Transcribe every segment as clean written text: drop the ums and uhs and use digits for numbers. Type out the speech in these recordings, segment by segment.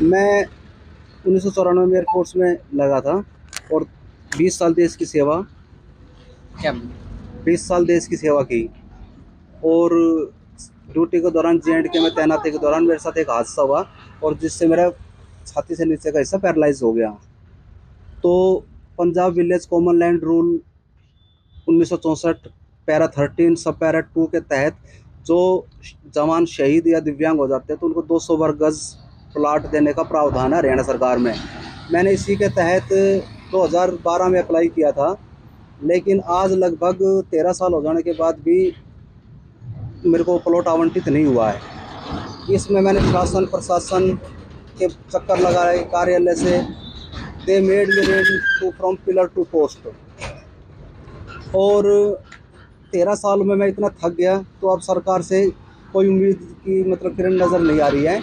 मैं 1994 में एयरफोर्स में लगा था और 20 साल देश की सेवा क्या 20 साल देश की सेवा की। और ड्यूटी के दौरान जे.एंड.के में तैनाती के दौरान मेरे साथ एक हादसा हुआ और जिससे मेरा छाती से नीचे का हिस्सा पैरालाइज हो गया। तो Punjab village common land rule 1964 para 13 सब पैरा 2 के तहत जो जवान शहीद या दिव्यांग हो जाते हैं तो उनको 200 वर्ग गज प्लाट देने का प्रावधान है हरियाणा सरकार में। मैंने इसी के तहत 2012 में अप्लाई किया था, लेकिन आज लगभग 13 साल हो जाने के बाद भी मेरे को प्लॉट आवंटित नहीं हुआ है। इसमें मैंने शासन प्रशासन के चक्कर लगाए, कार्यालय से they made me ready to from pillar to post. और 13 साल में मैं इतना थक गया तो अब सरकार से कोई उम्मीद की मतलब किरण नज़र नहीं आ रही है।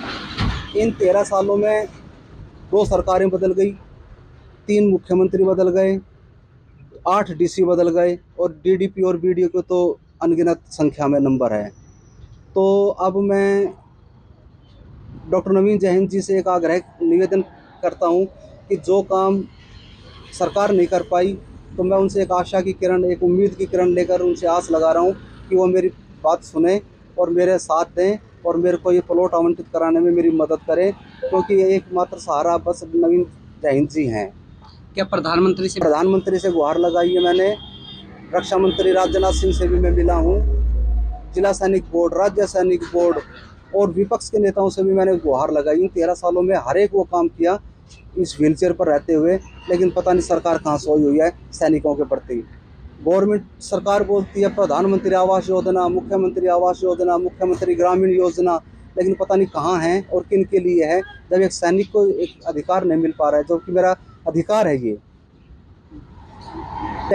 इन 13 सालों में 2 सरकारें बदल गई, 3 मुख्यमंत्री बदल गए, 8 डीसी बदल गए और डीडीपी और बीडीओ को तो अनगिनत संख्या में नंबर है। तो अब मैं डॉक्टर नवीन जैन जी से एक आग्रह निवेदन करता हूँ कि जो काम सरकार नहीं कर पाई तो मैं उनसे एक आशा की किरण, एक उम्मीद की किरण लेकर उनसे आस लगा रहा हूँ कि वो मेरी बात सुने और मेरे साथ दें और मेरे को ये प्लॉट आवंटित कराने में मेरी मदद करें, क्योंकि एकमात्र सहारा बस नवीन जैन जी हैं। क्या प्रधानमंत्री से गुहार लगाई है मैंने, रक्षा मंत्री राजनाथ सिंह से भी मैं मिला हूँ, जिला सैनिक बोर्ड, राज्य सैनिक बोर्ड और विपक्ष के नेताओं से भी मैंने गुहार लगाई। इन 13 सालों में हर एक वो काम किया इस व्हीलचेयर पर रहते हुए, लेकिन पता नहीं सरकार कहाँ सोई हुई है सैनिकों के प्रति। गवर्नमेंट सरकार बोलती है प्रधानमंत्री आवास योजना, मुख्यमंत्री आवास योजना, मुख्यमंत्री ग्रामीण योजना, लेकिन पता नहीं कहाँ है और किन के लिए है, जब एक सैनिक को एक अधिकार नहीं मिल पा रहा है जो कि मेरा अधिकार है। ये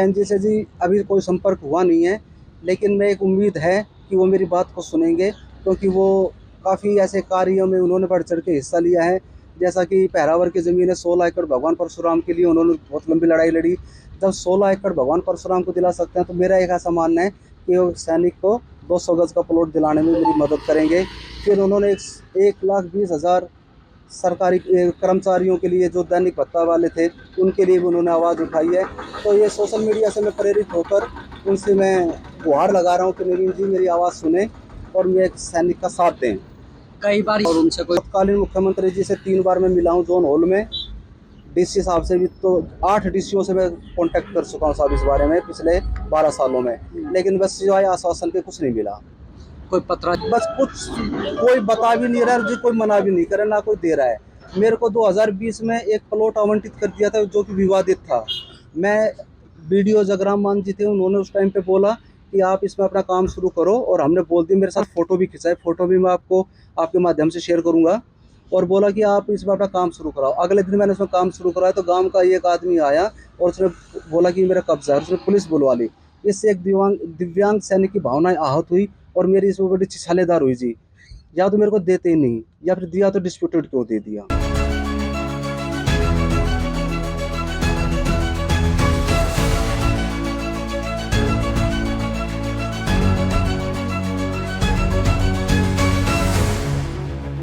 जी से जी अभी कोई संपर्क हुआ नहीं है, लेकिन मैं एक उम्मीद है कि वो मेरी बात को सुनेंगे, क्योंकि वो काफ़ी ऐसे कार्यों में उन्होंने बढ़ चढ़ के हिस्सा लिया है। जैसा कि पहरावर की ज़मीन है 16 एकड़ भगवान परशुराम के लिए उन्होंने बहुत लंबी लड़ाई लड़ी। जब 16 एकड़ भगवान परशुराम को दिला सकते हैं तो मेरा एक ऐसा मानना है कि वो सैनिक को 200 गज का प्लॉट दिलाने में मेरी मदद करेंगे। फिर उन्होंने 1,20,000 सरकारी कर्मचारियों के लिए जो दैनिक भत्ता वाले थे उनके लिए भी उन्होंने आवाज़ उठाई है। तो ये सोशल मीडिया से मैं प्रेरित होकर उनसे मैं गुहार लगा रहा हूँ कि नवीन जी मेरी आवाज़ सुने और मैं एक सैनिक का साथ दें। कई बार और उनसे कोई तत्कालीन मुख्यमंत्री जी से 3 बार मैं मिला हूँ जोन हॉल में, डीसी साहब से भी तो 8 डीसीओ से मैं कांटेक्ट कर चुका हूँ साहब इस बारे में पिछले 12 सालों में, लेकिन बस सिवाय आश्वासन के कुछ नहीं मिला। कोई पत्र बस कुछ कोई बता भी नहीं रहा है जी, कोई मना भी नहीं कर रहा, ना कोई दे रहा है। मेरे को 2020 में एक प्लॉट आवंटित कर दिया था जो कि विवादित था। मैं वीडियो जगराम मान जी थे, उन्होंने उस टाइम पे बोला कि आप इसमें अपना काम शुरू करो और हमने बोल दी, मेरे साथ फ़ोटो भी खिंचाए, फ़ोटो भी मैं आपको आपके माध्यम से शेयर करूँगा, और बोला कि आप इसमें अपना काम शुरू कराओ। अगले दिन मैंने उसमें काम शुरू कराया तो गांव का एक आदमी आया और उसने बोला कि मेरा कब्जा है, उसने पुलिस बुलवा ली। इससे एक दिव्यांग सैनिक की भावनाएं आहत हुई और मेरी इसमें बड़ी छिछालेदार हुई जी। या तो मेरे को देते ही नहीं, या फिर दिया तो डिस्प्यूटेड क्यों दे दिया।